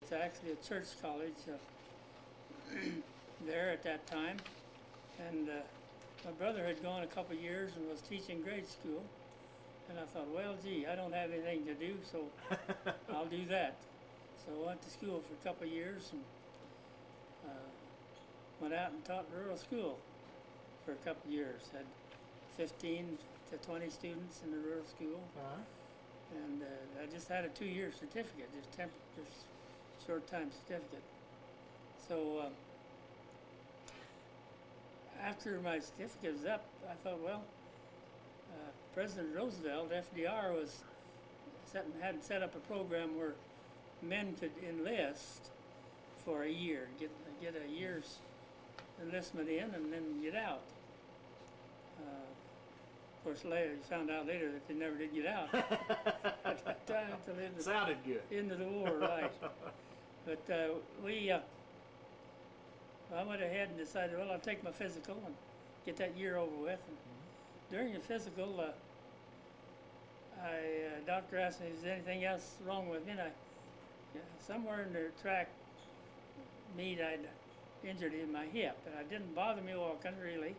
It's actually a church college there at that time. And my brother had gone a couple of years and was teaching grade school. And I thought, well, gee, I don't have anything to do, so I'll do that. So I went to school for a couple of years and went out and taught rural school for a couple of years. Had 15 to 20 students in the rural school. And I just had a 2-year certificate, just short time certificate. So after my certificate was up, I thought, well, President Roosevelt, FDR, had set up a program where men could enlist for a year, get a year's enlistment in, and then get out. Of course, later found out later that they never did get out at that time until Sounded good. Into the war, right? But I went ahead and decided, well, I'll take my physical and get that year over with. And during the physical, doctor asked me if there's anything else wrong with me, and somewhere in the track meet I'd injured in my hip, and it didn't bother me walking really,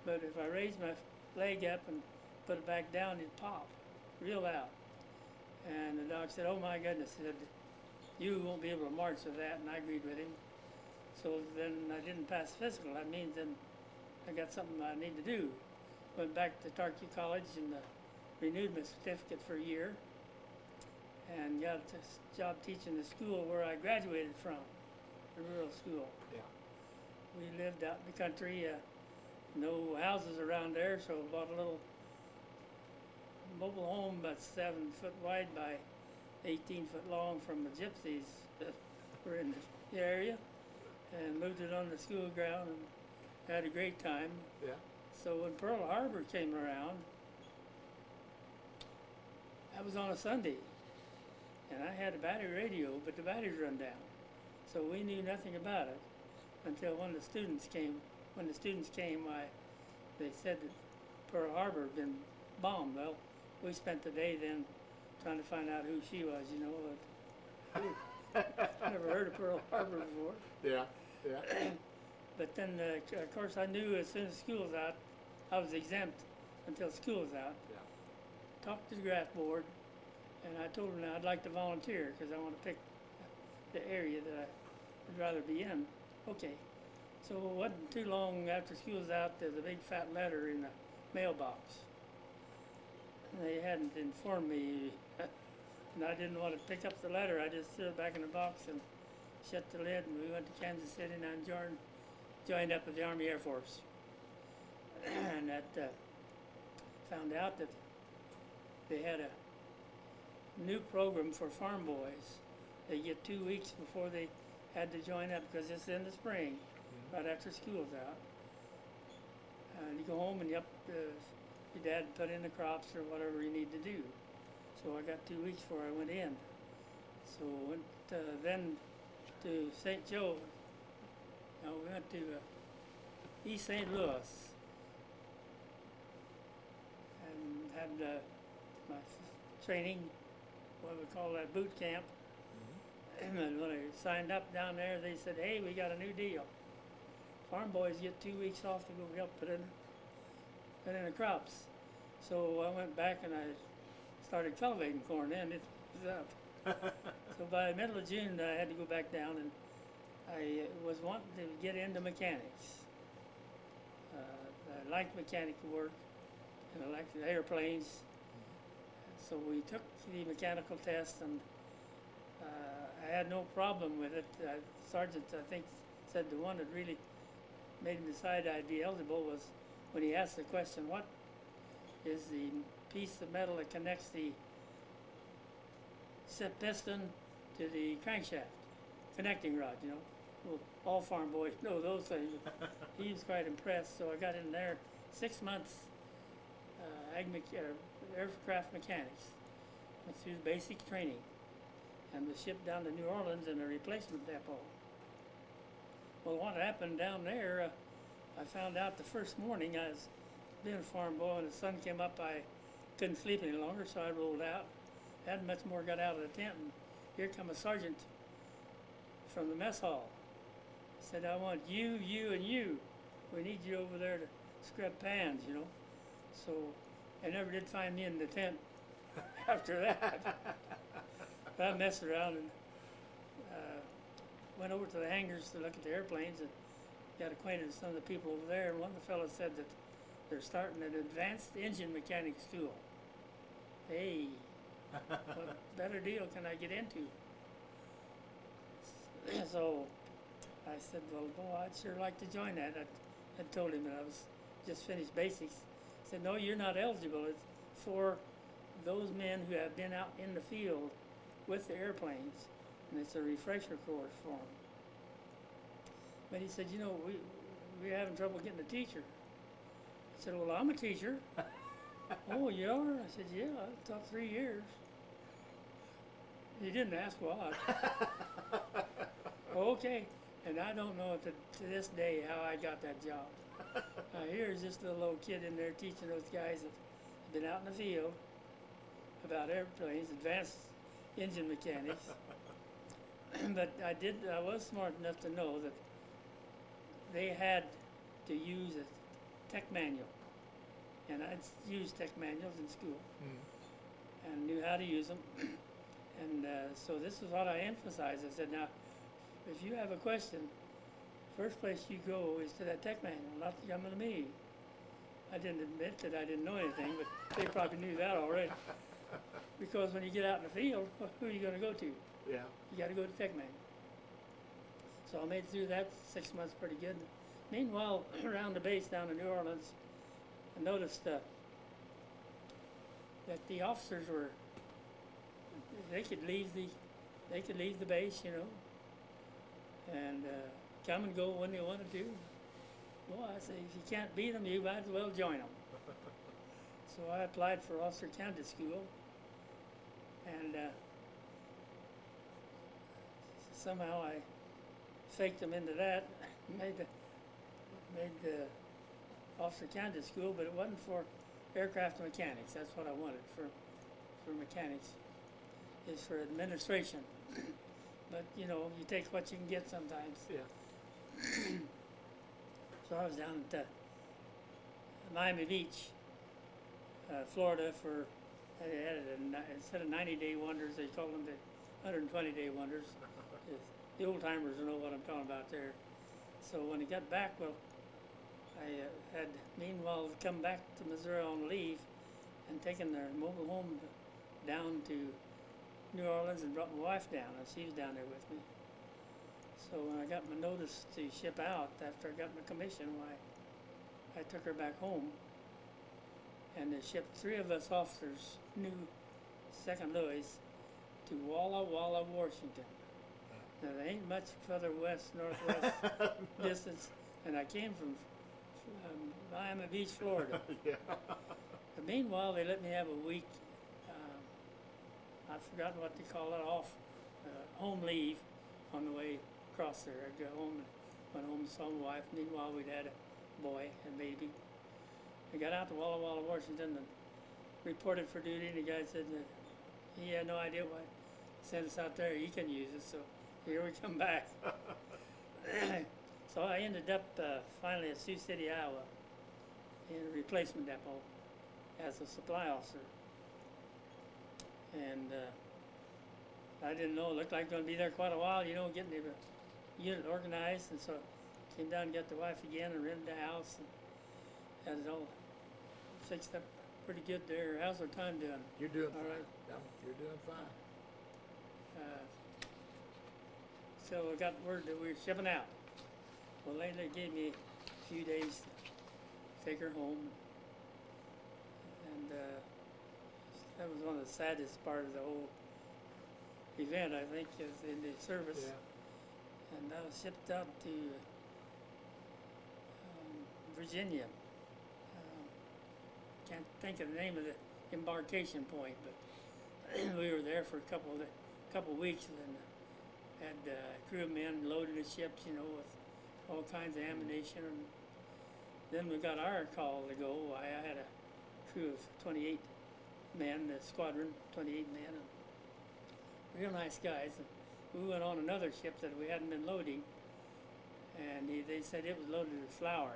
but if I raised my leg up and put it back down, it'd pop real loud. And the doc said, oh my goodness, he said, you won't be able to march with that, and I agreed with him. So then I didn't pass physical. That means then I got something I need to do. Went back to Tarkey College and renewed my certificate for a year and got a job teaching the school where I graduated from, the rural school. Yeah. We lived out in the country, no houses around there, so bought a little mobile home about 7 foot wide by 18 foot long from the gypsies that were in the area, and moved it on the school ground and had a great time. Yeah. So when Pearl Harbor came around, that was on a Sunday, and I had a battery radio, but the batteries run down. So we knew nothing about it until when the students came. When the students came, they said that Pearl Harbor had been bombed. Well, we spent the day then trying to find out who she was, you know. Never heard of Pearl Harbor before. Yeah, yeah. But then, of course, I knew as soon as school was out, I was exempt until school was out. Yeah. Talked to the draft board, and I told them I'd like to volunteer because I want to pick the area that I would rather be in. Okay. So it wasn't too long after school was out, there's a big fat letter in the mailbox. And they hadn't informed me, and I didn't want to pick up the letter. I just threw it back in the box and shut the lid, and we went to Kansas City, and I joined up with the Army Air Force. And that found out that they had a new program for farm boys. They get 2 weeks before they had to join up because it's in the spring, right after school's out. And you go home and your dad put in the crops or whatever you need to do. So I got 2 weeks before I went in. So went then to St. Joe. No, we went to East St. Louis and had my training, what we call that, boot camp. And when I signed up down there, they said, hey, we got a new deal. Farm boys get 2 weeks off to go help put in the crops. So I went back and I started cultivating corn, and it was up. So by the middle of June, I had to go back down, and I was wanting to get into mechanics. I liked mechanical work, and I liked the airplanes. So we took the mechanical test, and I had no problem with it. Sergeant, I think, said the one that really made him decide I'd be eligible was when he asked the question, what is the piece of metal that connects the piston to the crankshaft, connecting rod, you know. Well, all farm boys know those things. He was quite impressed, so I got in there 6 months, aircraft mechanics. Went through the basic training and was shipped down to New Orleans in a replacement depot. Well, what happened down there, I found out the first morning. I was being a farm boy, and the sun came up. I couldn't sleep any longer, so I rolled out. Hadn't much more got out of the tent, and here come a sergeant from the mess hall. He said, I want you, you, and you. We need you over there to scrub pans, you know. So I never did find me in the tent after that. But I messed around and went over to the hangars to look at the airplanes and got acquainted with some of the people over there. And one of the fellows said that they're starting an advanced engine mechanic school. Hey, what better deal can I get into? So I said, well, boy, I'd sure like to join that. I told him that I was just finished basics. He said, no, you're not eligible. It's for those men who have been out in the field with the airplanes, and it's a refresher course for them. But he said, you know, we're having trouble getting a teacher. I said, well, I'm a teacher. Oh, you are? I said, yeah, I taught 3 years. He didn't ask why. Okay, and I don't know to this day how I got that job. Here's this little old kid in there teaching those guys that have been out in the field about airplanes, advanced engine mechanics. But I was smart enough to know that they had to use a tech manual. And I'd used tech manuals in school and knew how to use them. And so this is what I emphasized. I said, now, if you have a question, first place you go is to that tech manual, not coming to me. I didn't admit that I didn't know anything, but they probably knew that already. Because when you get out in the field, who are you going to go to? Yeah. You got to go to tech manual. So I made it through that 6 months pretty good. Meanwhile, around the base down in New Orleans, I noticed that the officers were, they could leave the base, you know, and come and go when they wanted to. Well, I say, if you can't beat them, you might as well join them. So I applied for officer candidate school, and somehow I faked them into that, made the officer candidate school, but it wasn't for aircraft mechanics. That's what I wanted for mechanics, is for administration. But you know, you take what you can get sometimes. Yeah. So I was down at Miami Beach, Florida, for they had instead of 90-day wonders, they called them the 120-day wonders. The old timers know what I'm talking about there. So when I got back, well, I had meanwhile come back to Missouri on leave and taken their mobile home down to New Orleans and brought my wife down, and she was down there with me. So when I got my notice to ship out after I got my commission, I took her back home, and they shipped 3 of us officers, new 2nd Louis, to Walla Walla, Washington. Now, there ain't much further northwest distance, and I came from Miami Beach, Florida. Yeah. But meanwhile, they let me have a week, I've forgotten what they call it, home leave on the way across there. I'd go home and went home and saw my wife. Meanwhile, we'd had a boy, a baby. I got out to Walla Walla, Washington, and reported for duty, and the guy said that he had no idea why he sent us out there. He can use it, so here we come back. So I ended up finally at Sioux City, Iowa, in a replacement depot as a supply officer. And I didn't know, it looked like going to be there quite a while, you know, getting the unit organized. And so I came down and got the wife again and rented the house and had it all fixed up pretty good there. How's our time doing? You're doing all fine. right. Yeah, you're doing fine. So I got word that we were shipping out. Well, they gave me a few days to take her home. And that was one of the saddest part of the whole event, I think, is in the service. Yeah. And I was shipped out to Virginia. Can't think of the name of the embarkation point, but we were there for a couple of weeks, and had crew of men loading the ships, you know, with all kinds of ammunition. And then we got our call to go. I had a crew of 28 men, the squadron, 28 men, and real nice guys. And we went on another ship that we hadn't been loading, and they said it was loaded with flour.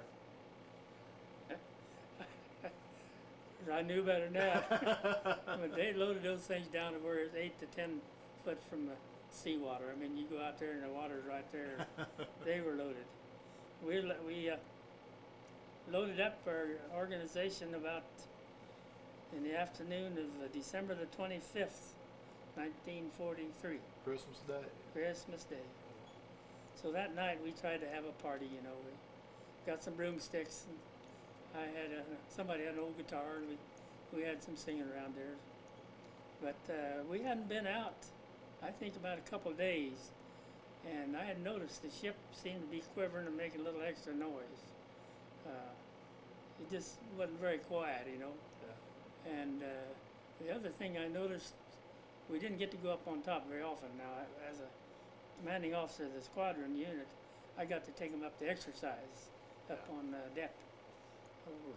I knew better than that. But they loaded those things down to where it's 8 to 10 foot from the seawater. I mean, you go out there and the water's right there. They were loaded. We loaded up our organization about in the afternoon of December the 25th, 1943. Christmas Day. Christmas Day. So that night we tried to have a party, you know. We got some broomsticks, and I had somebody had an old guitar, and we had some singing around there. But we hadn't been out, I think, about a couple of days, and I had noticed the ship seemed to be quivering and making a little extra noise. It just wasn't very quiet, you know. Yeah. And the other thing I noticed, we didn't get to go up on top very often. Now, as a commanding officer of the squadron unit, I got to take them up to exercise up on deck.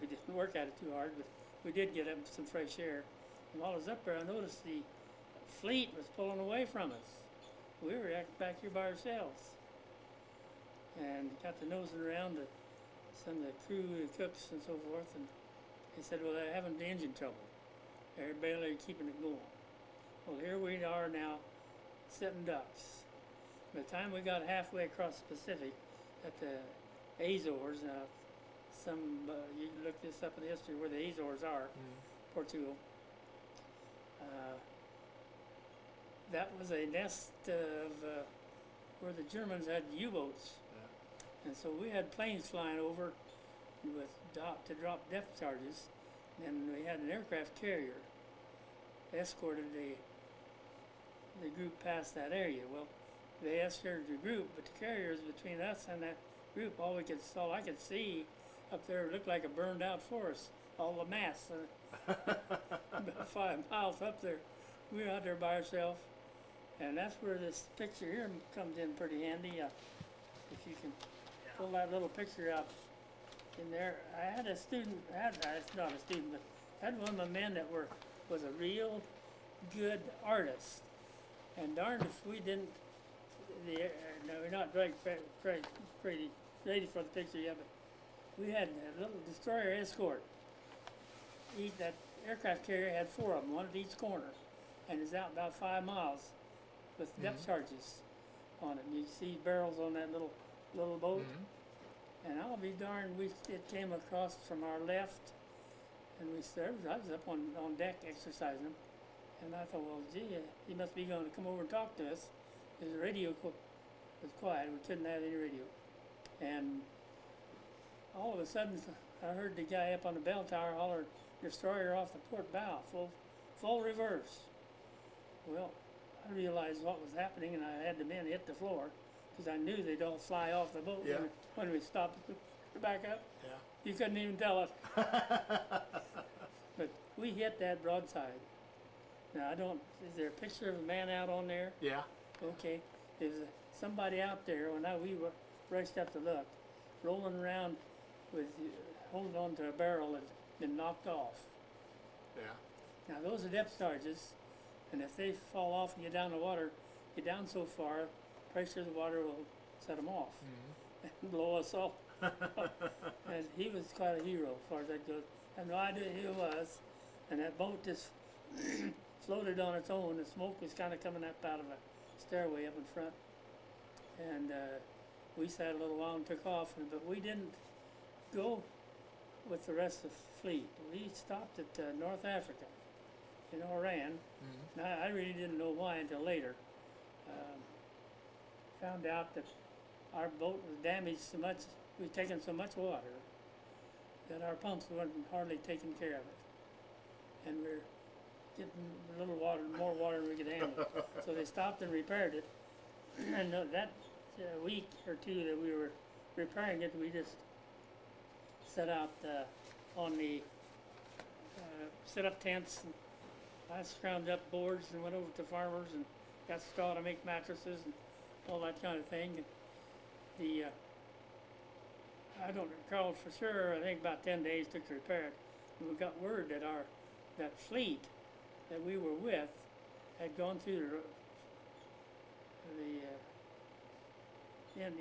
We didn't work at it too hard, but we did get up some fresh air. And while I was up there, I noticed the fleet was pulling away from us. We were back here by ourselves. And got to nosing around some of the crew, the cooks and so forth, and they said, well, they're having the engine trouble. They're barely keeping it going. Well, here we are now, sitting ducks. By the time we got halfway across the Pacific at the Azores, now, you can look this up in the history where the Azores are, Portugal. That was a nest of where the Germans had U-boats. Yeah. And so we had planes flying over with to drop depth charges, and we had an aircraft carrier escorted the group past that area. Well, they escorted the group, but the carriers between us and that group, all I could see up there looked like a burned out forest. All the masts, about 5 miles up there. We were out there by ourselves, and that's where this picture here comes in pretty handy. If you can pull that little picture out in there. I had a student, not a student, but I had one of my men that was a real good artist. And darned if we didn't, no, we're not ready for the picture yet, but we had a little destroyer escort. That aircraft carrier had 4 of them, one at each corner, and it's out about 5 miles with depth charges on it. And you see barrels on that little boat. And I'll be darned, it came across from our left, and I was up on deck exercising them, and I thought, well, gee, he must be going to come over and talk to us. The radio was quiet. We couldn't have any radio. And all of a sudden, I heard the guy up on the bell tower holler, destroyer off the port bow, full reverse. Well, I realized what was happening, and I had the men hit the floor, because I knew they'd all fly off the boat when we stopped to back up. Yeah. You couldn't even tell it. But we hit that broadside. Now, is there a picture of a man out on there? Yeah. Okay. There's somebody out there, when we were raced up to look, rolling around with, holding on to a barrel that's been knocked off. Yeah. Now, those are depth charges, and if they fall off and get down the water, get down so far, pressure of the water will set them off and blow us off. And he was quite a hero as far as that goes. I had no idea who he was, and that boat just floated on its own. The smoke was kind of coming up out of a stairway up in front, and we sat a little while and took off, but we didn't go with the rest of the fleet. We stopped at North Africa in Oran. Now, I really didn't know why until later. Found out that our boat was damaged so much, we'd taken so much water that our pumps weren't hardly taking care of it. And we're getting a little water, more water than we could handle. So they stopped and repaired it. And that week or two that we were repairing it, we just set out on the, set up tents. And I scrounged up boards and went over to farmers and got straw to make mattresses and all that kind of thing. And I don't recall for sure, I think about 10 days took to repair it. And we got word that that fleet that we were with had gone through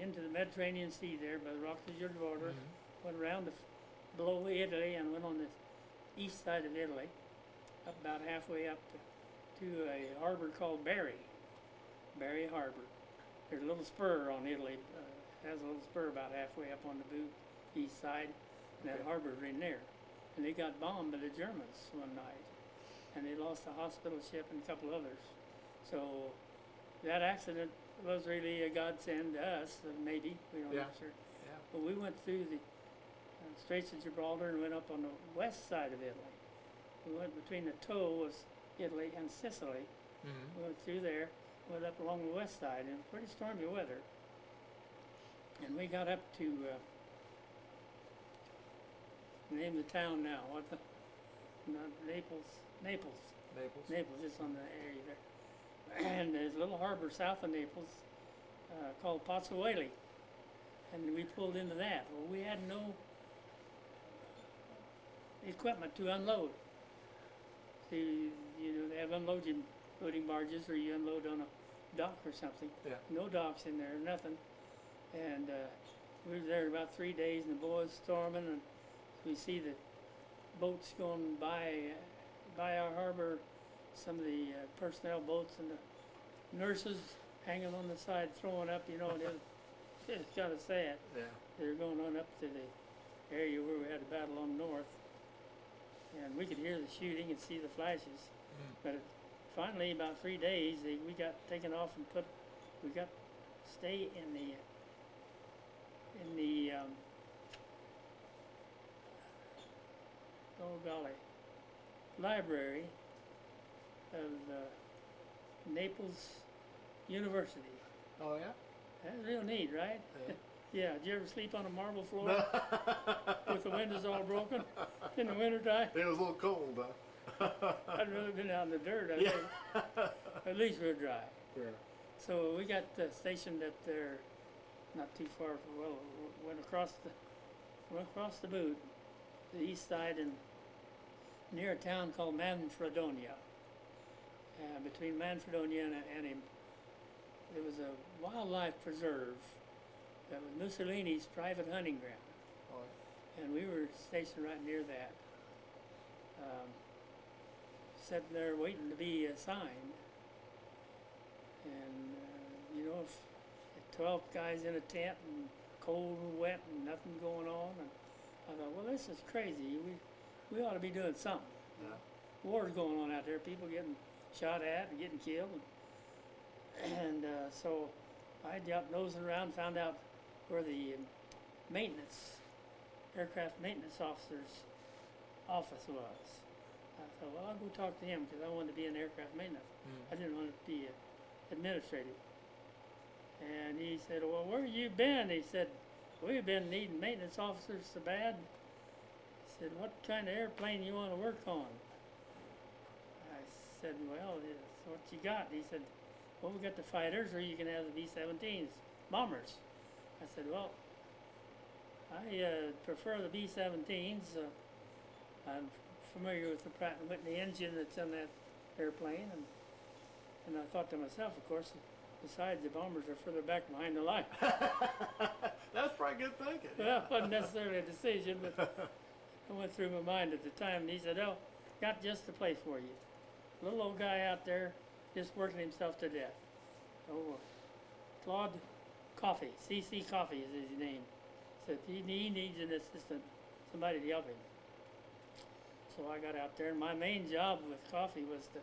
into the Mediterranean Sea there by the Rocky border. Mm-hmm. Went around below Italy and went on the east side of Italy, up about halfway up to a harbor called Bari Harbor. There's a little spur on Italy, has a little spur about halfway up on the east side, and that Okay. harbor's in there. And they got bombed by the Germans one night, and they lost a hospital ship and a couple others. So that accident was really a godsend to us, maybe, we don't know Yeah. sure. Yeah. But we went through the Straits of Gibraltar and went up on the west side of Italy. We went between the toe of Italy and Sicily. Mm-hmm. We went through there, went up along the west side in pretty stormy weather. And we got up to name the town now. What the? Not Naples. Naples. Naples, just on the area there. And there's a little harbor south of Naples called Pozzuoli. And we pulled into that. Well, we had no equipment to unload. See, you know, they have loading barges, or you unload on a dock or something. Yeah. No docks in there, nothing. And we were there about 3 days, and the boys storming, and we see the boats going by our harbor, some of the personnel boats, and the nurses hanging on the side, throwing up, you know, and it's kind of sad. Yeah. They're going on up to the area where we had a battle on the north, and we could hear the shooting and see the flashes. But finally, about 3 days, we got taken off and we got to stay in the oh golly, library of Naples University. Oh yeah. That's real neat, right? Yeah. Yeah, did you ever sleep on a marble floor with the windows all broken in the wintertime? It was a little cold, huh? I'd rather been out in the dirt, I Yeah. think. At least we're dry. Yeah. So we got stationed up there, not too far from, well, went across the boot, the east side, and near a town called Manfredonia. Between Manfredonia and there was a wildlife preserve that was Mussolini's private hunting ground. Oh, yeah. And we were stationed right near that. Sitting there waiting to be assigned. And, you know, if 12 guys in a tent and cold and wet and nothing going on. And I thought, well, this is crazy. We ought to be doing something. Yeah. War's going on out there. People getting shot at and getting killed. And so I got nosing around, found out where the aircraft maintenance officer's office was. I thought, well, I'll go talk to him because I wanted to be in aircraft maintenance. I didn't want to be administrative. And he said, well, where you been? He said, we've been needing maintenance officers so bad. He said, what kind of airplane you want to work on? I said, well, it's what you got. He said, well, we got the fighters, or you can have the B-17s, bombers. I said, well, I prefer the B-17s. I'm familiar with the Pratt & Whitney engine that's in that airplane, and I thought to myself, of course, besides the bombers are further back behind the line. That's probably good thinking. Well, it wasn't necessarily a decision, but it went through my mind at the time. And he said, oh, got just the place for you. Little old guy out there just working himself to death. Oh, Claude Coffey, C.C. Coffey is his name. Said he needs an assistant, somebody to help him. So I got out there, and my main job with Coffey was to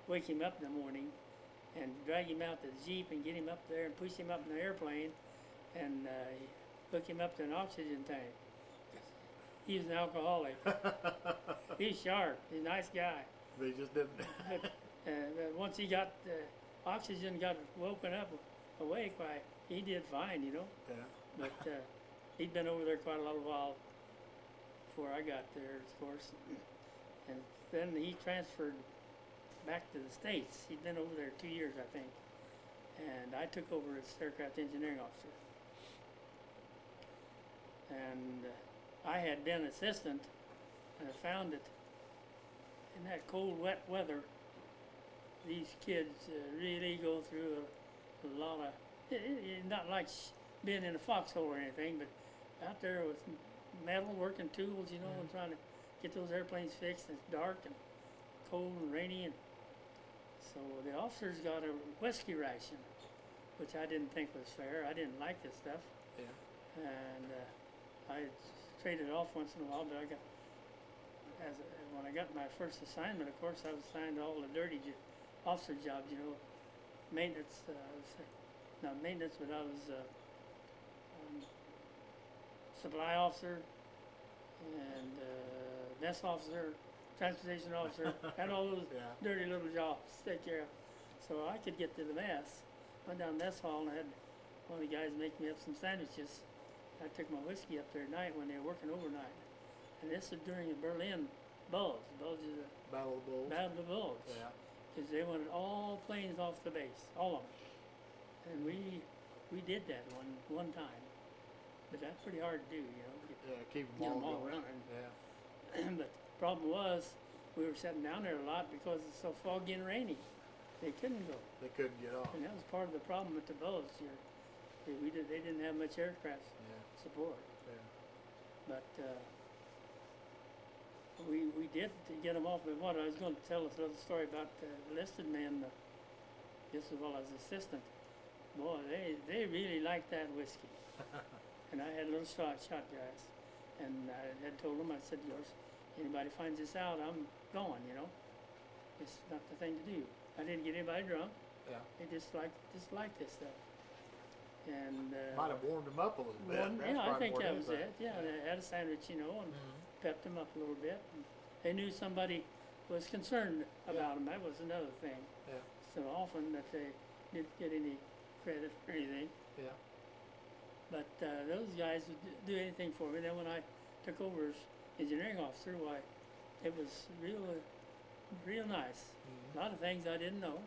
wake him up in the morning and drag him out to the Jeep and get him up there and push him up in the airplane and hook him up to an oxygen tank. He was an alcoholic. He's sharp. He's a nice guy. They just didn't. But once he got oxygen, got woken up, awake, why, he did fine, you know. Yeah. But he'd been over there quite a little while before I got there, of course. And then he transferred back to the States. He'd been over there 2 years, I think. And I took over as aircraft engineering officer. And I had been assistant, and I found that in that cold, wet weather, these kids really go through a lot of, not like being in a foxhole or anything, but out there with metal working tools, you know, and trying to get those airplanes fixed. It's dark and cold and rainy, and so the officers got a whiskey ration, which I didn't think was fair. I didn't like this stuff, Yeah. and I traded it off once in a while. But when I got my first assignment, of course, I was assigned to all the dirty officer jobs, you know, maintenance. Not maintenance, but I was supply officer and mess officer, transportation officer, had all those Yeah. dirty little jobs to take care of. So I could get to the mess. Went down mess hall and I had one of the guys make me up some sandwiches. I took my whiskey up there at night when they were working overnight. And this was during the Berlin Bulge. Bulge is a Battle of the Bulls. Battle of the Bulge. Yeah. Because they wanted all planes off the base, all of them. And we did that one time. But that's pretty hard to do, you know. Yeah, keep Get them them all going. running. Yeah. But the problem was, we were sitting down there a lot because it's so foggy and rainy. They couldn't go. They couldn't get off. And that was part of the problem with the Bulge here. They didn't have much aircraft Yeah. support. Yeah. But we did to get them off. But what I was going to tell us a little story about the enlisted men, just as well as assistant. Boy, they really liked that whiskey. And I had a little shot guys. And I had told them, I said, anybody finds this out, I'm gone, you know. It's not the thing to do. I didn't get anybody drunk. Yeah. They just like this stuff. And Might have warmed them up a little bit. That's yeah, I probably think more that than was it. Yeah, they had a sandwich, you know, and pepped them up a little bit. And they knew somebody was concerned about them. That was another thing. Yeah. So often that they didn't get any credit or anything. Yeah. But those guys would do anything for me. Then when I took over as engineering officer, why, it was real nice. A lot of things I didn't know.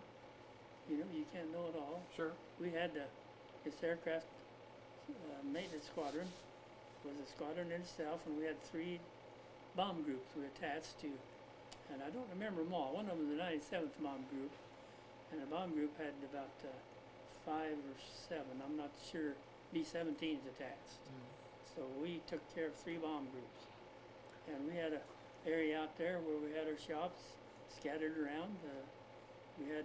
You know, you can't know it all. Sure. We had this aircraft maintenance squadron was a squadron in itself, and we had 3 bomb groups we attached to, and I don't remember them all. One of them was the 97th Bomb Group, and the bomb group had about 5 or 7. I'm not sure. B-17s attached. So we took care of 3 bomb groups, and we had an area out there where we had our shops scattered around. We had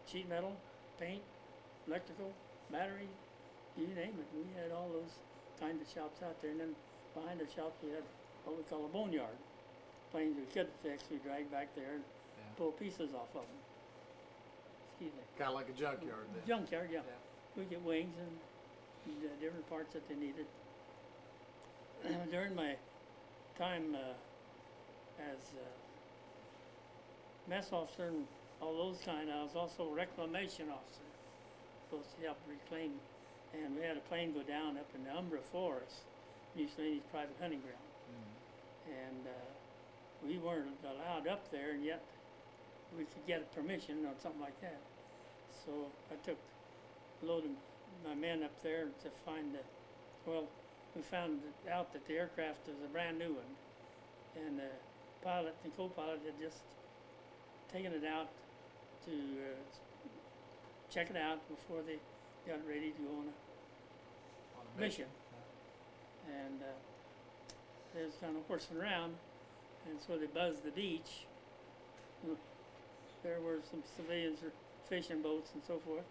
sheet metal, paint, electrical, battery, you name it. We had all those kinds of shops out there, and then behind our shops we had what we call a boneyard. Planes we couldn't fix, we dragged back there and pull pieces off of them. Excuse me. Kind of like a junkyard then. Junkyard, yeah. We get wings and different parts that they needed. During my time as mess officer and all those kind, I was also a reclamation officer, supposed to help reclaim. And we had a plane go down up in the Umbra Forest, Mussolini's private hunting ground. And we weren't allowed up there, and yet we could get permission or something like that. So I took loaded my men up there to find we found out that the aircraft was a brand new one, and the pilot and co-pilot had just taken it out to check it out before they got ready to go on a mission. And they was kind of horsing around, and so they buzzed the beach. There were some civilians or fishing boats and so forth.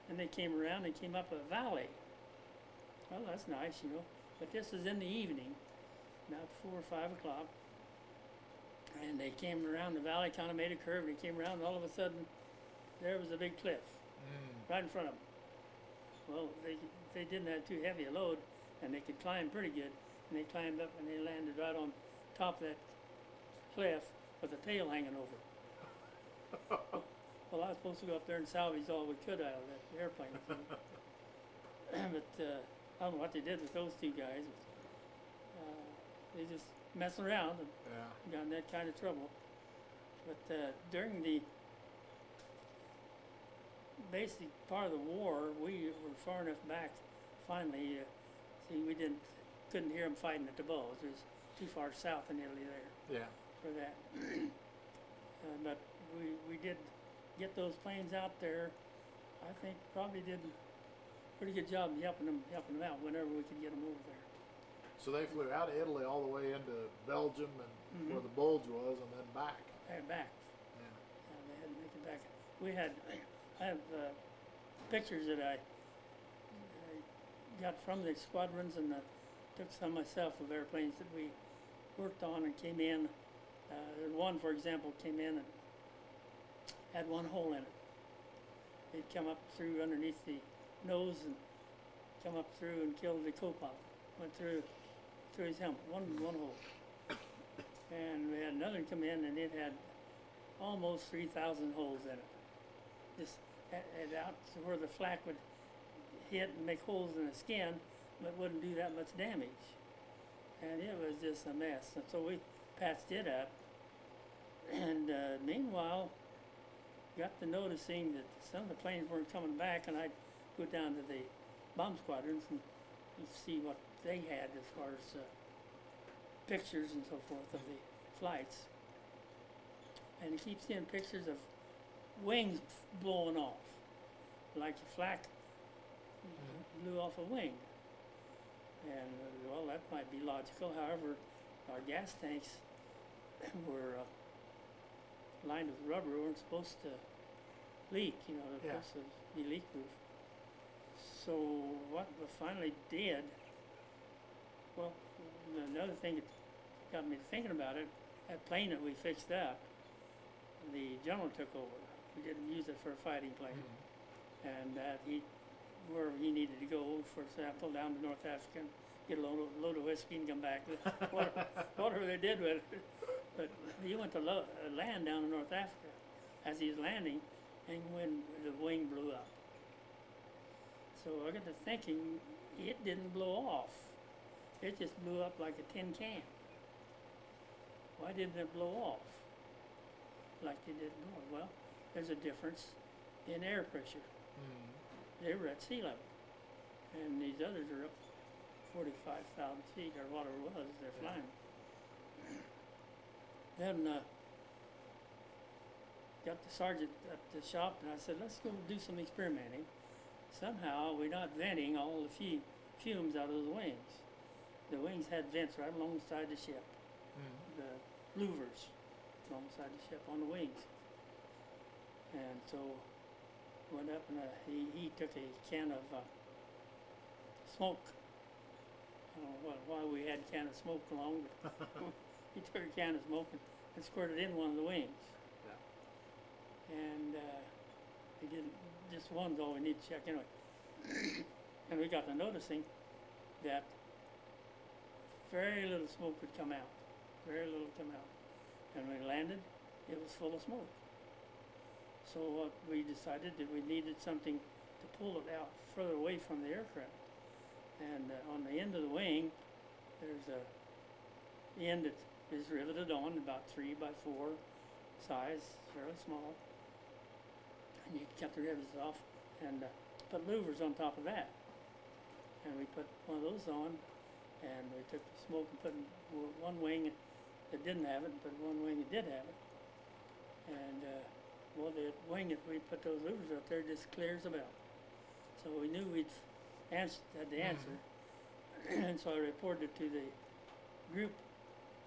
And they came around and came up a valley. Well, that's nice, you know. But this is in the evening, about 4 or 5 o'clock. And they came around the valley, kind of made a curve, and they came around, and all of a sudden, there was a big cliff right in front of them. Well, they didn't have too heavy a load, and they could climb pretty good. And they climbed up, and they landed right on top of that cliff with the tail hanging over. Well, I was supposed to go up there and salvage all we could out of that airplane. But I don't know what they did with those 2 guys. They just messing around and got in that kind of trouble. But during the basic part of the war, we were far enough back. Finally, we couldn't hear them fighting at the Bulge. It was too far south in Italy there for that. But we did get those planes out there. I think probably did a pretty good job helping them out whenever we could get them over there. So they flew out of Italy all the way into Belgium and where the bulge was, and then back. Back. Yeah. They had to make it back. I have pictures that I got from the squadrons, and took some myself of airplanes that we worked on and came in. There's one, for example, came in and had one hole in it. It'd come up through underneath the nose and come up through and killed the co-pilot. Went through his helmet, one hole. And we had another one come in, and it had almost 3,000 holes in it. Just out to where the flak would hit and make holes in the skin, but wouldn't do that much damage. And it was just a mess. And so we patched it up. And meanwhile, got to noticing that some of the planes weren't coming back, and I'd go down to the bomb squadrons and see what they had as far as pictures and so forth of the flights. And you keep seeing pictures of wings blowing off, like a flak blew off a wing. And well, that might be logical. However, our gas tanks were lined with rubber, weren't supposed to leak. They're supposed to be leak proof. So what we finally did, well, another thing that got me thinking about it, that plane that we fixed up, the general took over. We didn't use it for a fighting plane. And wherever he needed to go, for example, down to North Africa, and get a load of whiskey and come back, whatever they did with it. But he went to land down in North Africa as he was landing, and when the wing blew up. So I got to thinking, it didn't blow off. It just blew up like a tin can. Why didn't it blow off like they did north? Well, there's a difference in air pressure. They were at sea level, and these others are up 45,000 feet or whatever it was they're flying. Then got the sergeant at the shop, and I said, let's go do some experimenting. Somehow we're not venting all the fumes out of those wings. The wings had vents right alongside the ship, the louvers alongside the ship on the wings. And so went up, and he took a can of smoke. I don't know why we had a can of smoke along, but he took a can of smoke and squirted in one of the wings. And he didn't, just one's all we need to check anyway. And we got to noticing that very little smoke would come out. Very little come out. And when we landed, it was full of smoke. So what we decided that we needed something to pull it out further away from the aircraft. And on the end of the wing, there's the end that is riveted on, about 3 by 4 size, fairly small. And you cut the rivets off and put louvers on top of that. And we put one of those on, and we took the smoke and put in one wing that didn't have it, and put one wing that did have it. And well, the wing that we put those louvers up there just clears the belt. So we knew we'd had the answer. And so I reported it to the group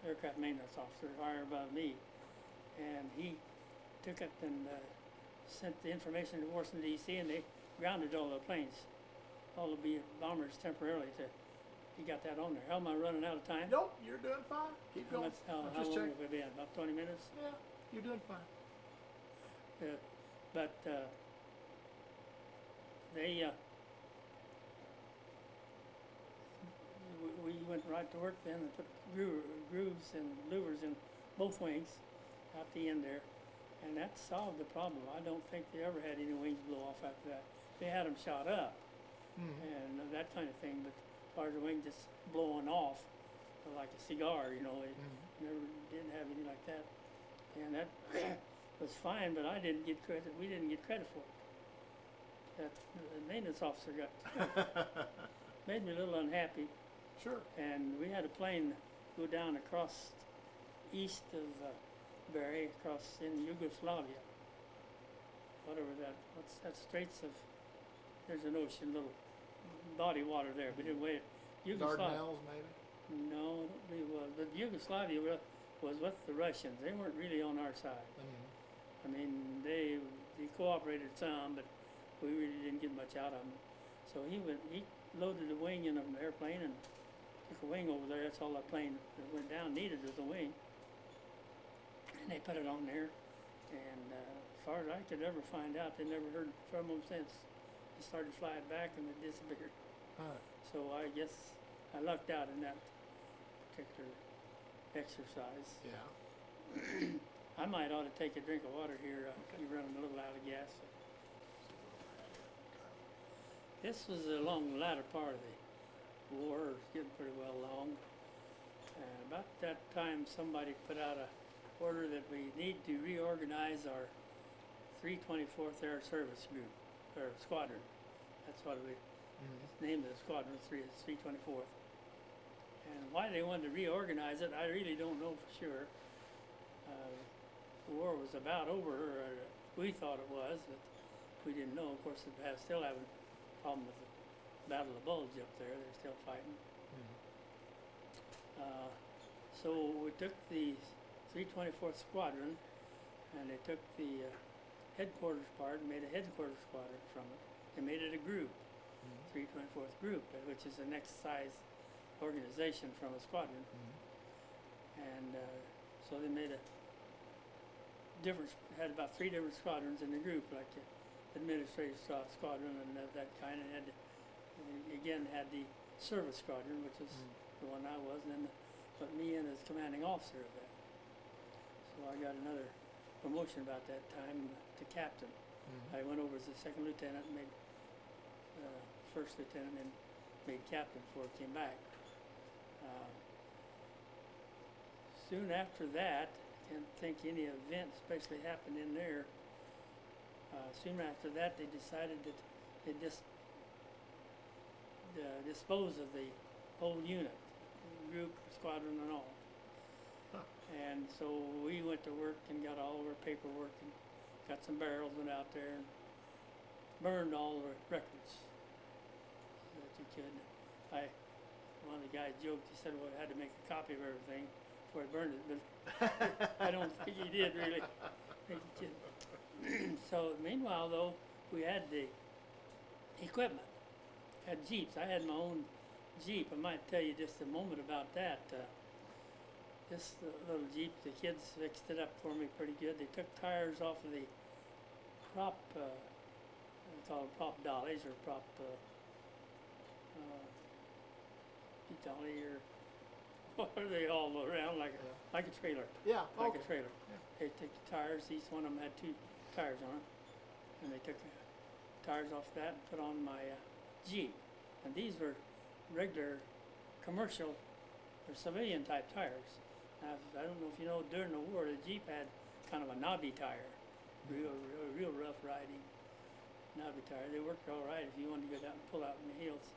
aircraft maintenance officer higher above me. And he took it and sent the information to Washington, D.C., and they grounded all the planes, all the bombers temporarily. He got that on there. How am I running out of time? Nope, you're doing fine. Keep going. How long have we been? About 20 minutes? Yeah, you're doing fine. But they we went right to work then and put grooves and louvers in both wings out the end there, and that solved the problem. I don't think they ever had any wings blow off after that. They had them shot up and that kind of thing, but as far as the wing just blowing off like a cigar, they never didn't have anything like that, and that was fine. But I didn't get credit. We didn't get credit for it. That the maintenance officer got made me a little unhappy. Sure. And we had a plane go down across east of Bari, across in Yugoslavia. whatever that, what's that Straits of, there's an ocean, little body of water there, but anyway, Yugoslavia. Dardanelles, maybe? No, it was, but Yugoslavia was with the Russians. They weren't really on our side. I mean, they cooperated some, but we really didn't get much out of them. So he loaded a wing in an airplane and took a wing over there. That's all that plane that went down needed was a wing. And they put it on there. And as far as I could ever find out, they never heard from them since. They started flying back and they disappeared. Huh. So I guess I lucked out in that particular exercise. Yeah. I might ought to take a drink of water here. You're running a little out of gas. This was along the latter part of the war. It was getting pretty well along. And about that time, somebody put out a order that we need to reorganize our 324th Air Service Group, or squadron. That's what we named the squadron, 324th. And why they wanted to reorganize it, I really don't know for sure. The war was about over, or we thought it was, but we didn't know. Of course, they're still having a problem with the Battle of the Bulge up there. They're still fighting. So we took the 324th Squadron, and they took the headquarters part and made a headquarters squadron from it. They made it a group, 324th Group, which is the next size organization from a squadron. And so they made had about 3 different squadrons in the group, like the administrative squadron and that kind, and again had the service squadron, which is the one I was, and then put me in as commanding officer of that. So I got another promotion about that time to captain. I went over as a second lieutenant, made first lieutenant, and made captain before I came back. Soon after that, I can't think any event especially happened in there. Soon after that, they decided that they just dispose of the whole unit, group, squadron, and all. And so we went to work and got all of our paperwork and got some barrels, went out there and burned all the records that you could. One of the guys joked, he said, well, I had to make a copy of everything before I burned it, but I don't think he did really. I think he did. So meanwhile, though, we had the equipment, had Jeeps. I had my own Jeep. I might tell you just a moment about that. This little Jeep, the kids fixed it up for me pretty good. They took tires off of the prop, they call them prop dollies or prop dolly, or what are they all around, like a trailer. Yeah, like a trailer. Yeah. They took the tires. Each one of them had 2 tires on it, and they took the tires off that and put on my Jeep. And these were regular commercial or civilian type tires. Now, I don't know if you know, during the war, the Jeep had kind of a knobby tire, real rough riding knobby tire. They worked all right if you wanted to go down and pull out in the hills.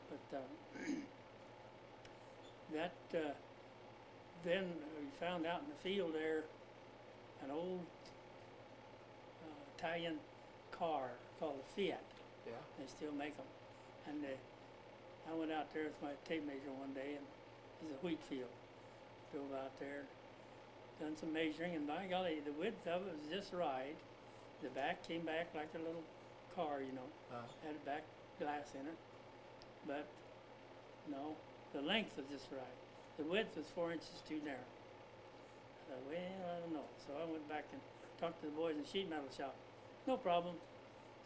But then we found out in the field there an old Italian car called a Fiat. Yeah. They still make them. And I went out there with my tape measure one day, and it was a wheat field. Drove out there, done some measuring, and by golly, the width of it was just right. The back came back like a little car, you know. Had a back glass in it. But, no, the length was just right. The width was 4 inches too narrow. I thought, well, I don't know. So I went back and talked to the boys in the sheet metal shop. No problem.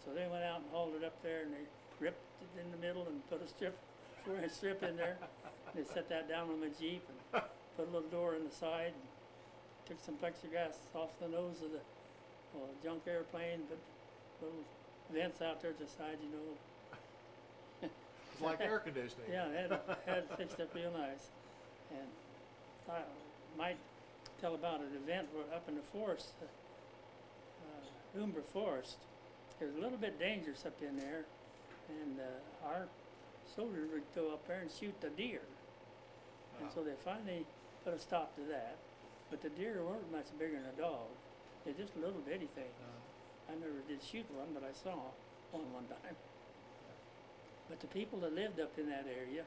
So they went out and hauled it up there, and they ripped it in the middle and put a 4-inch strip in there. They set that down on the Jeep and put a little door in the side, and took some plexiglass off the nose of the junk airplane, but little vents out there at the side, you know. It's like air conditioning. Yeah, had it fixed up real nice. And I might tell about an event up in the forest, Umbra Forest. It was a little bit dangerous up in there, and our soldiers would go up there and shoot the deer. And so they finally put a stop to that. But the deer weren't much bigger than a dog. They're just a little bitty thing. I never did shoot one, but I saw one time. But the people that lived up in that area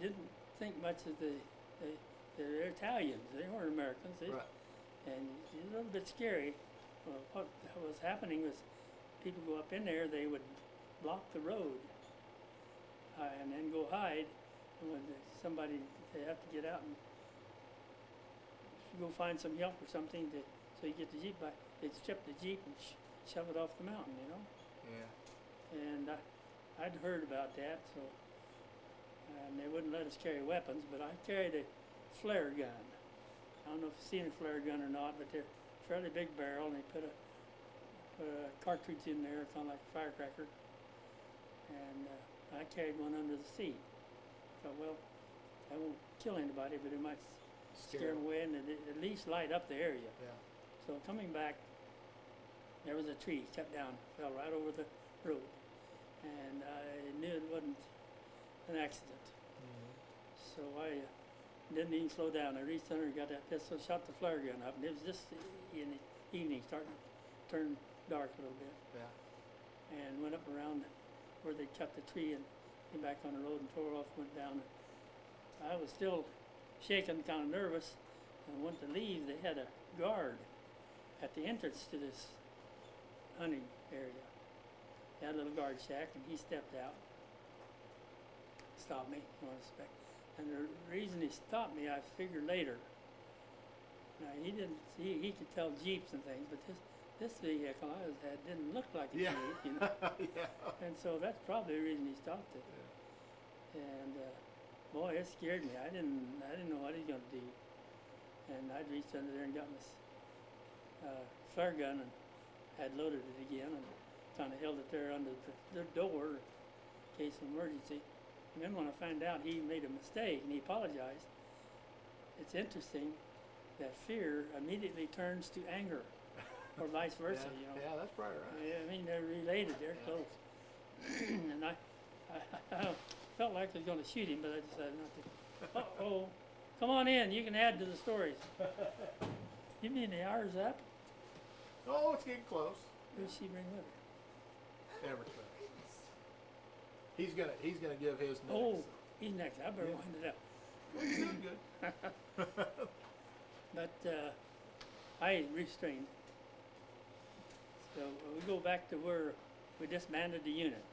didn't think much of they're Italians. They weren't Americans. Right. And it's a little bit scary. Well, what was happening was people go up in there, they would block the road and then go hide. And when they have to get out and go find some help or something so you get the Jeep by, they'd strip the Jeep and shove it off the mountain, you know? Yeah. And I'd heard about that, so, and they wouldn't let us carry weapons, but I carried a flare gun. I don't know if you've seen a flare gun or not, but they're a fairly big barrel, and they put a cartridge in there, kind of like a firecracker. And I carried one under the seat. Thought, well, I won't kill anybody, but it might scare them away and at least light up the area. Yeah. So coming back, there was a tree cut down, fell right over the road. And I knew it wasn't an accident. Mm-hmm. So I didn't even slow down. I reached under and got that pistol, shot the flare gun up, and it was just in the evening, starting to turn dark a little bit. Yeah. And went up around where they cut the tree and came back on the road and tore off, went down. I was still shaking, kind of nervous, and went to leave. They had a guard at the entrance to this hunting area. They had a little guard shack, and he stepped out, stopped me, I suspect. And the reason he stopped me, I figured later. Now he didn't. He could tell Jeeps and things, but this vehicle I had didn't look like a Yeah. Jeep, you know. Yeah. And so that's probably the reason he stopped it. Yeah. And boy, it scared me. I didn't know what he was going to do. And I'd reached under there and got my flare gun and had loaded it again and kind of held it there under the door in case of emergency. And then when I found out he made a mistake and he apologized, it's interesting that fear immediately turns to anger, or vice versa. Yeah. You know. Yeah, that's probably right. I mean, they're related. They're Yeah. close. And I felt like I was going to shoot him, but I decided not to. Uh-oh. Come on in. You can add to the stories. You mean the hour's up? Oh, it's getting close. Who's she bring with her? Everything. He's gonna give his next. Oh, he's next. I better Yeah. wind it up. Well, you're doing good. But I restrained. So we go back to where we disbanded the unit.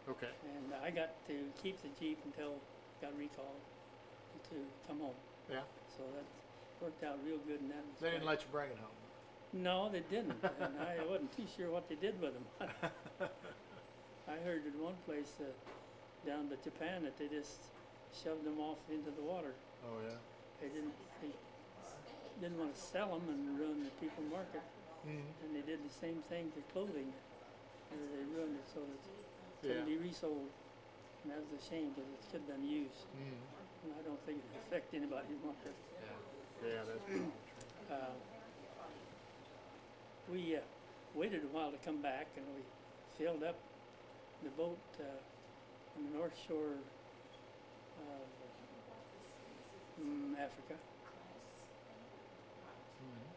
Okay. And I got to keep the Jeep until it got recalled to come home. Yeah. So that worked out real good in that They didn't respect. let you bring it home. No, they didn't. And I wasn't too sure what they did with them. I heard in one place down to Japan that they just shoved them off into the water. Oh yeah. They didn't want to sell them and ruin the people market. Mm-hmm. And they did the same thing to clothing. They ruined it so that it couldn't be resold. And that was a shame because it could have been used. Mm-hmm. And I don't think it would affect anybody's market. Yeah. Yeah, that's probably true. We waited a while to come back, and we filled up the boat on the north shore of Africa. Mm-hmm.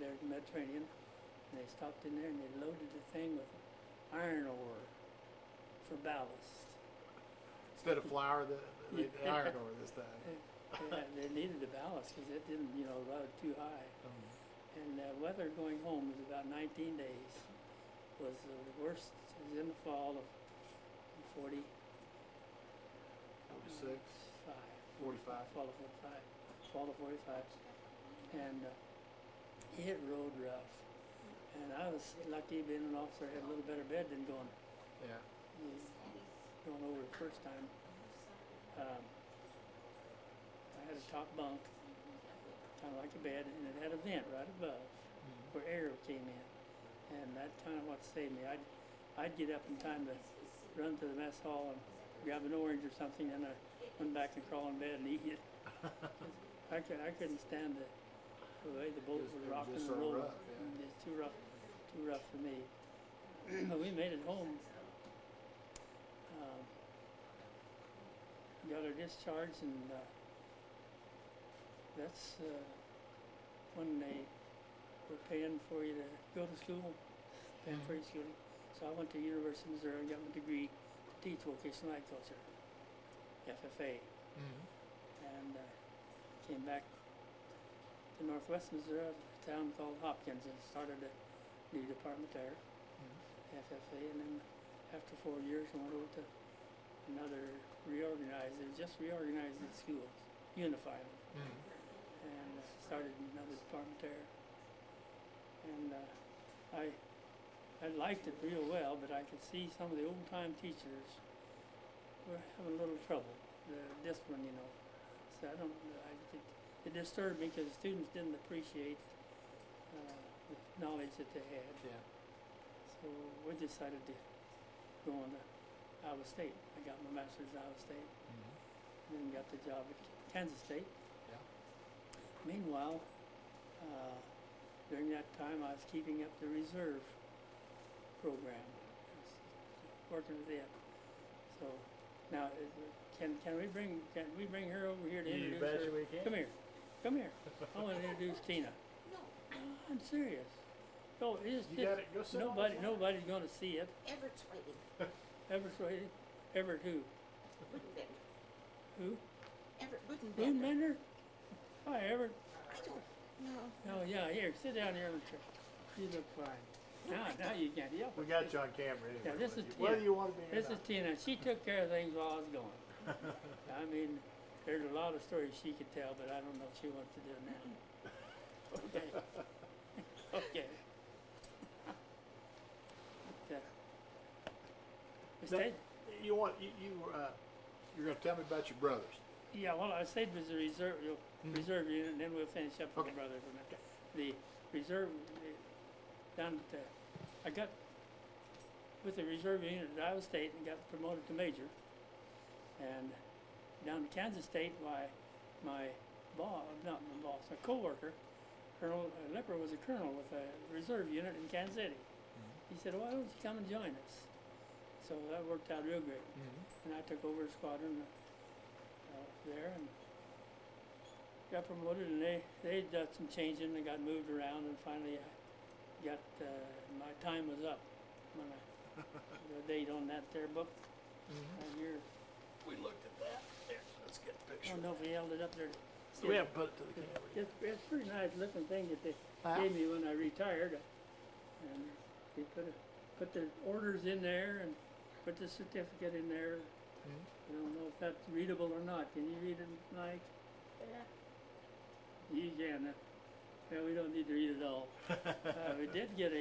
There in the Mediterranean, and they stopped in there and they loaded the thing with iron ore for ballast. Instead of flour, the iron ore this time. They needed the ballast because it didn't, load too high. And weather going home was about 19 days. Was the worst. It was in the fall of 40. 46. 45. Fall of 45. Fall of 45. And he hit road rough. And I was lucky being an officer, had a little better bed than going Yeah. over the first time. I had a top bunk, kind of like a bed, and it had a vent right above where air came in. And that kind of what saved me. I'd get up in time to run to the mess hall and grab an orange or something, and I went back and crawl in bed and eat it. I couldn't stand the way the boat was rocking just and so rolling. rough, yeah. It's too rough for me. But we made it home. Got our discharge, and that's when they we're paying for you to go to school, paying for your schooling. So I went to University of Missouri and got my degree to teach vocational agriculture, FFA. And came back to Northwest Missouri, a town called Hopkins, and started a new department there, FFA. And then after 4 years, I went over to another reorganized. They just reorganized the schools, unified them, and started another department there. And I liked it real well, but I could see some of the old-time teachers were having a little trouble. The discipline, you know. So it disturbed me because the students didn't appreciate the knowledge that they had. Yeah. So we decided to go on to Iowa State. I got my master's at Iowa State, and then got the job at Kansas State. Yeah. Meanwhile, during that time, I was keeping up the reserve program, working with them. So now, can we bring her over here to You introduce betcha her? we can. Come here. I want to introduce Tina. No, I'm serious. No, it's You got it. Go sit on the floor. nobody's going to see it. Everett's waiting. Everett's waiting. Everett who? Budenbender. Who? Everett Budenbender. Boonbender? Hi, Everett. I don't know. Oh yeah, here, sit down here and you look fine. Now you can't yell. We got you on camera anyway. Yeah, this is whether Tina. you want to be or This is not. Tina. She took care of things while I was gone. I mean, there's a lot of stories she could tell, but I don't know if she wants to do it now. Okay. Okay. Now, State? you're going to tell me about your brothers. Yeah, well, I stayed with the reserve unit, and then we'll finish up with Okay. the brothers. The reserve down at I got with the reserve unit at Iowa State and got promoted to major. And down to Kansas State, my boss, not my boss, my coworker, Colonel Lipper was a colonel with a reserve unit in Kansas City. He said, "Why don't you come and join us?" So that worked out real great. And I took over a squadron there and got promoted, and they did some changing and got moved around, and finally I got my time was up when the date on that there book. We looked at that. There, let's get a I picture. don't know if he held it up there. So we haven't put it to the camera. It's a pretty nice looking thing that they gave me when I retired, and they put the orders in there and put the certificate in there. I don't know if that's readable or not. Can you read it, Mike? Yeah. You can. Yeah, we don't need to read it all. We did get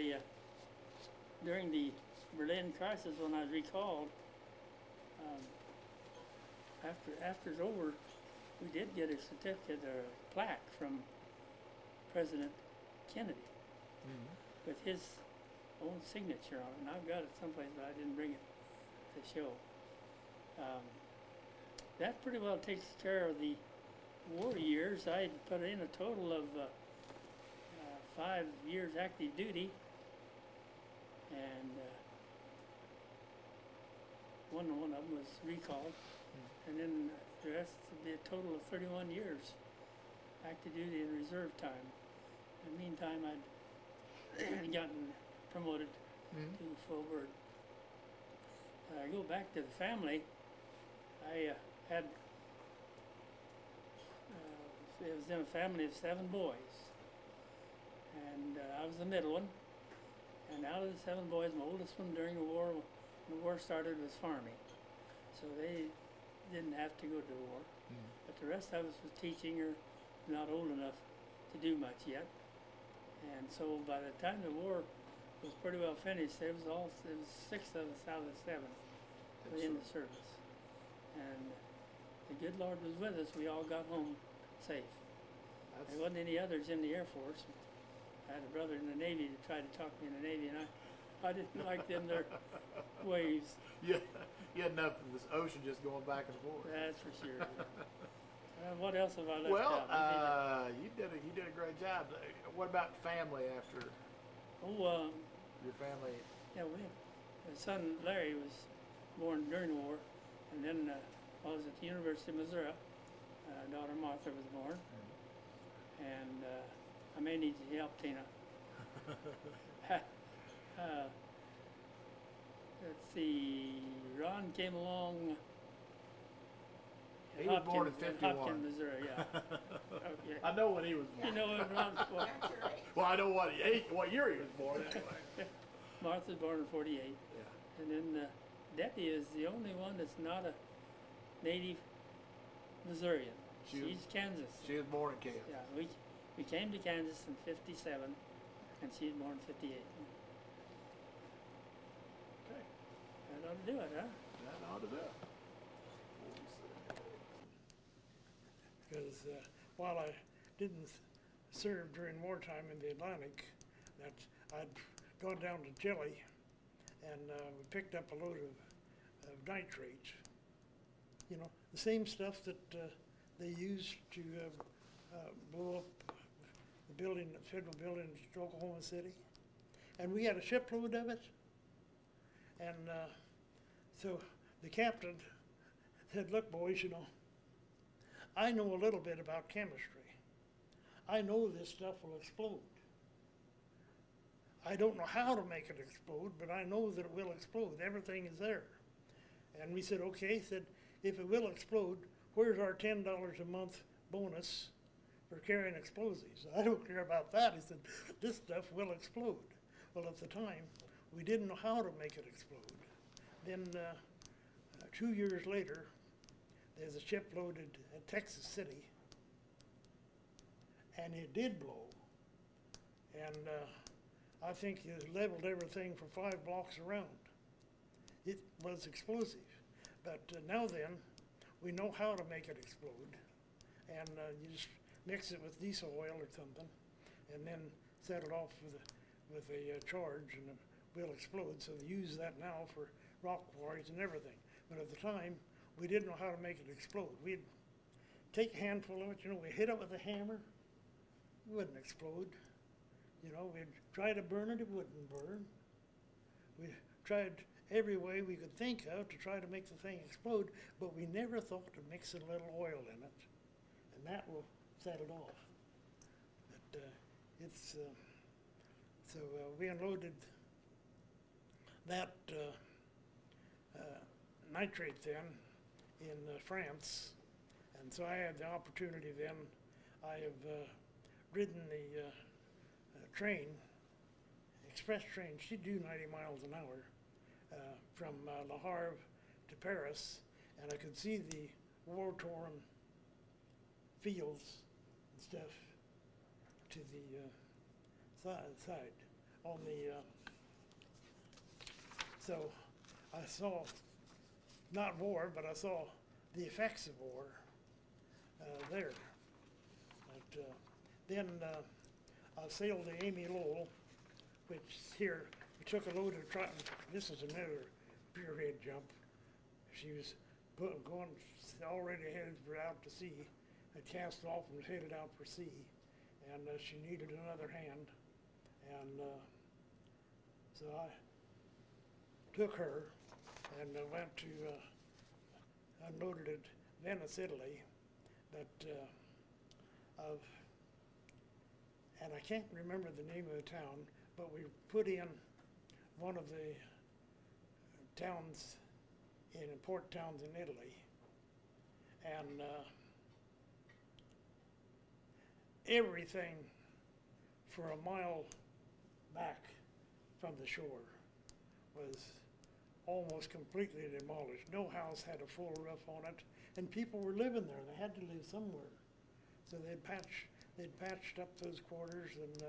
during the Berlin crisis when I was recalled, after it's over, we did get a certificate or a plaque from President Kennedy with his own signature on it. And I've got it someplace, but I didn't bring it to show. That pretty well takes care of the war years. I put in a total of 5 years active duty, and one of them was recalled, and then the rest would be a total of 31 years active duty and reserve time. In the meantime, I'd gotten promoted to full bird. I go back to the family. I had it was in a family of 7 boys, and I was the middle one. And out of the 7 boys, my oldest one during the war, when the war started, was farming, so they didn't have to go to the war. But the rest of us was teaching or not old enough to do much yet. And so by the time the war was pretty well finished, there was 6 of us out of the 7 were in the service. And the good Lord was with us. We all got home safe. There wasn't any others in the Air Force. I had a brother in the Navy that tried to talk me in the Navy, and I didn't like them, their waves. You had enough of this ocean just going back and forth. That's for sure. What else have I left Well, out? you did a great job. What about family after your family? Yeah, my son Larry was born during the war, and then I was at the University of Missouri. Daughter Martha was born, and I may need to help Tina Let's see, Ron came along. He was born in '51. Hopkins, Missouri, yeah. Okay. I know when he was born. You know when Ron, well, That's your age. Well, I know what year he was born anyway. Martha's born in '48. Yeah. And then Debbie is the only one that's not a native Missourian. She's Kansas. She was born in Kansas. Yeah, we came to Kansas in '57, and she was born in '58. Okay. That ought to do it, huh? That ought to do it. Because while I didn't serve during wartime in the Atlantic, that I'd gone down to Chile, and we picked up a load of nitrates. You know, the same stuff that they used to blow up the building, the federal building in Oklahoma City. And we had a shipload of it. And so the captain said, "Look, boys, you know, I know a little bit about chemistry. I know this stuff will explode. I don't know how to make it explode, but I know that it will explode. Everything is there." And we said, "Okay." He said, "If it will explode, where's our $10 a month bonus for carrying explosives?" "I don't care about that." He said, "This stuff will explode." Well, at the time, we didn't know how to make it explode. Then 2 years later, there's a ship loaded at Texas City, and it did blow. And I think it leveled everything for 5 blocks around. It was explosive. But now then, we know how to make it explode. And you just mix it with diesel oil or something, and then set it off with a charge, and it will explode. So they use that now for rock quarries and everything. But at the time, we didn't know how to make it explode. We'd take a handful of it, you know, we hit it with a hammer, it wouldn't explode. You know, we'd try to burn it, it wouldn't burn. We tried every way we could think of to try to make the thing explode, but we never thought to mix a little oil in it, and that will set it off. But so we unloaded that nitrate then in France, and so I had the opportunity then. I have ridden the train, express train. She'd do 90 miles an hour from Le Havre to Paris, and I could see the war-torn fields and stuff to the side on the. So I saw not war, but I saw the effects of war there. But then I sailed to Amy Lowell, which here we took a load of trotting. This is another spearhead jump. She was going already headed for out to sea. I cast off and was headed out for sea, and she needed another hand, and so I took her and went to unloaded at Venice, Italy, but and I can't remember the name of the town, but we put in one of the towns in port towns in Italy, and everything for a mile back from the shore was almost completely demolished. No house had a full roof on it, and people were living there. They had to live somewhere, so they'd patched up those quarters and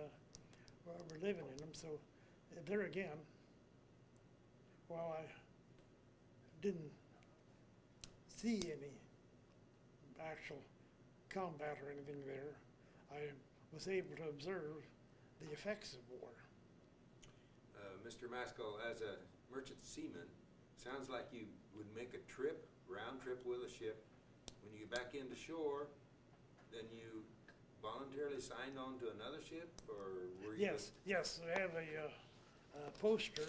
were living in them. So there again, while I didn't see any actual combat or anything there, I was able to observe the effects of war. Mr. Maskell, as a merchant seaman, sounds like you would make a trip, round trip with a ship. When you get back into shore, then you voluntarily signed on to another ship, or were you? Yes. I have a poster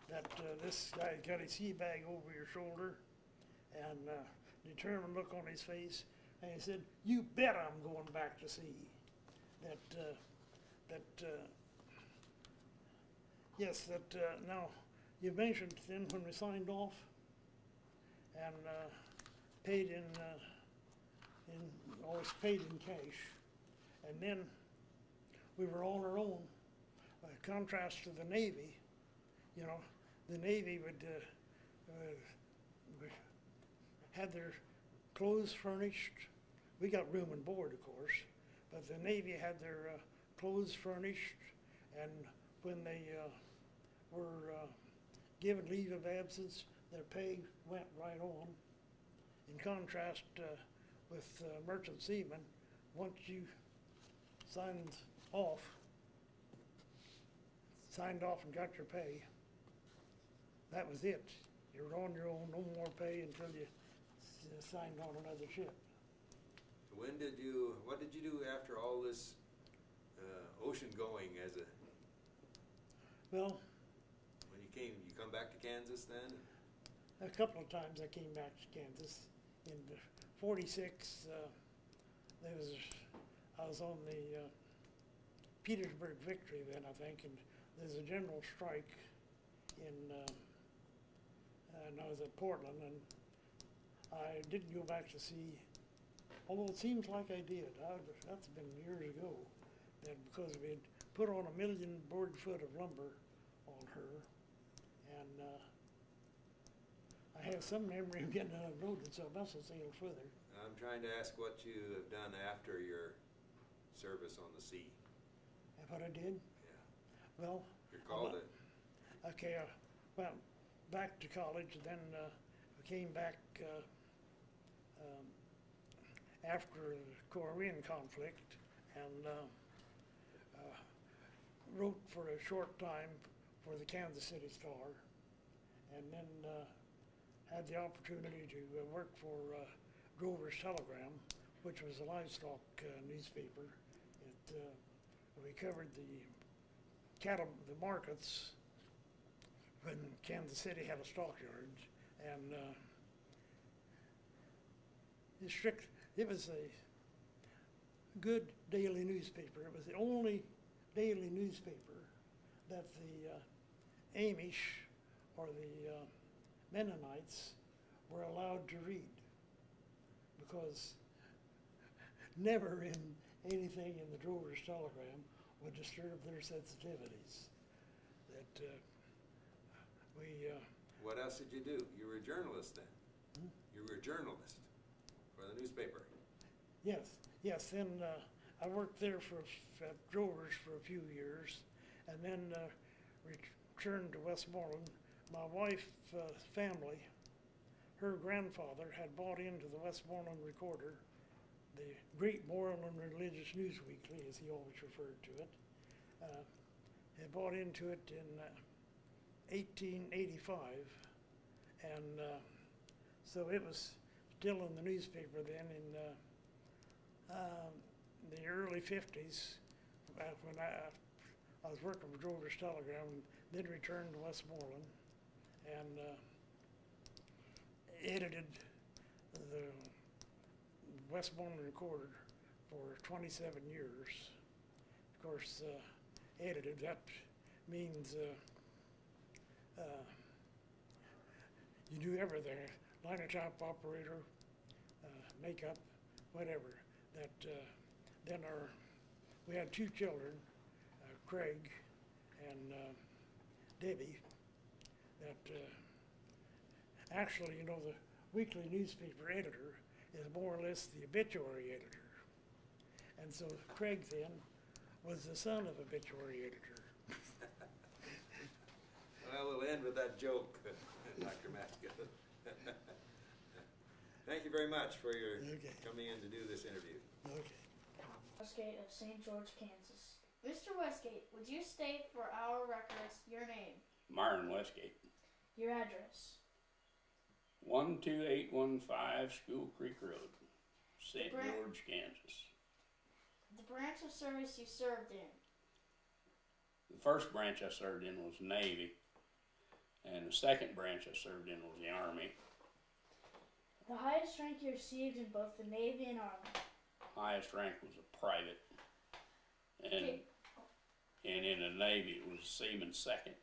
that this guy got his sea bag over your shoulder, and determined look on his face, and he said, "You bet I'm going back to sea." Yes, that, now, you mentioned then when we signed off and paid always paid in cash. And then we were on our own. By contrast to the Navy, you know, the Navy would had their clothes furnished. We got room and board, of course, but the Navy had their clothes furnished, and when they were given leave of absence, their pay went right on. In contrast with merchant seamen, once you signed off and got your pay, that was it. You were on your own, no more pay until you signed on another ship. What did you do after all this ocean going as a, Well, when you come back to Kansas then? a couple of times I came back to Kansas. In '46, I was on the Petersburg Victory then, I think, and there's a general strike and I was at Portland, and I didn't go back to sea, although it seems like I did. That's been years ago, and because we had put on 1 million board foot of lumber on her, and I have some memory of getting it unloaded, so I must have sailed further. I'm trying to ask what you have done after your service on the sea. And what I did? Yeah. Well, You're called it. okay, I went back to college, and then I came back after the Korean conflict, and wrote for a short time for the Kansas City Star, and then had the opportunity to work for Grover's Telegram, which was a livestock newspaper. We covered the markets when Kansas City had a stockyard, and it was a good daily newspaper. It was the only daily newspaper that the Amish or the Mennonites were allowed to read, because never in anything in the Drover's Telegram would disturb their sensitivities. That What else did you do? You were a journalist then. You were a journalist for the newspaper. Yes. Then I worked there at Drover's for a few years, and then returned to Westmoreland. My wife's family, her grandfather had bought into the Westmoreland Recorder, the Great Moreland Religious News Weekly, as he always referred to it. Had bought into it in 1885, and so it was still in the newspaper then in the early 50s, when I was working for Drover's Telegram, and then returned to Westmoreland and edited the Westmoreland Recorder for 27 years. Of course, edited, that means you do everything, linotype operator, makeup, whatever. That then we had 2 children, Craig and Debbie, that actually, you know, the weekly newspaper editor is more or less the obituary editor. And so Craig then was the son of obituary editor. Well, we'll end with that joke, Dr. Maskell. Thank you very much for your coming in to do this interview. Okay. Westgate of St. George, Kansas. Mr. Westgate, would you state for our records your name? Myron Westgate. Your address? 12815 School Creek Road, St. George, Kansas. The branch of service you served in? The first branch I served in was Navy, and the second branch I served in was the Army. The highest rank you received in both the Navy and Army? Highest rank was a private, and in the Navy it was Seaman second.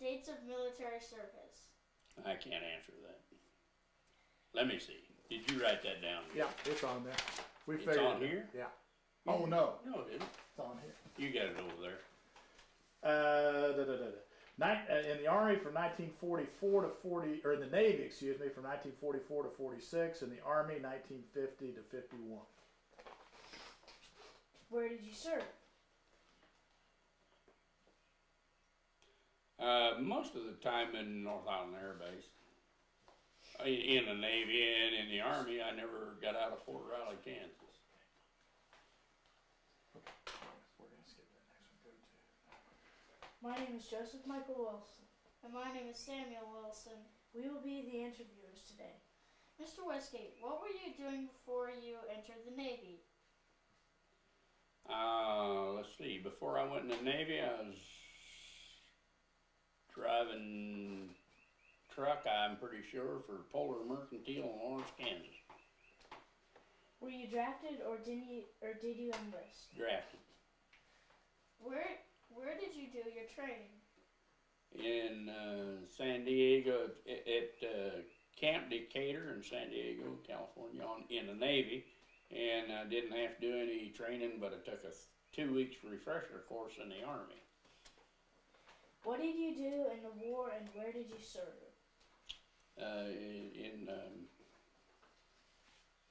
dates of military service? I can't answer that. Let me see. Did you write that down? Yeah, it's on there. We It's figured on it. here? Yeah. Oh no, No, it isn't. it's on here. You got it over there. In the Army from 1944 to 40, or in the Navy, excuse me, from 1944 to 46. In the Army, 1950 to 51. Where did you serve? Most of the time in North Island Air Base. In the Navy and in the Army, I never got out of Fort Riley, Kansas. We're gonna skip that next one. Go to. My name is Joseph Michael Wilson. And my name is Samuel Wilson. We will be the interviewers today. Mr. Westgate, what were you doing before you entered the Navy? Let's see. Before I went in the Navy, I was driving truck, I'm pretty sure, for Polar Mercantile in Lawrence, Kansas. Were you drafted or did you enlist? Drafted. Where did you do your training? In San Diego, at Camp Decatur in San Diego, California, in the Navy. And I didn't have to do any training, but I took a 2 weeks refresher course in the Army. What did you do in the war and where did you serve?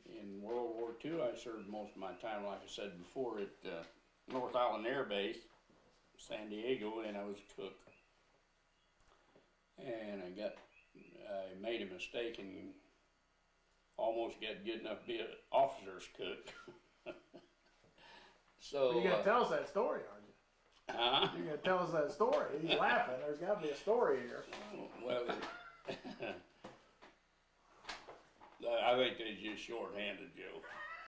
In World War II, I served most of my time, like I said before, at North Island Air Base, San Diego, and I was a cook. And I made a mistake and almost got good enough to be an officer's cook. So You're gonna tell us that story, aren't you? huh? You're gonna tell us that story. He's laughing. There's got to be a story here. Well, I think they just shorthanded Joe.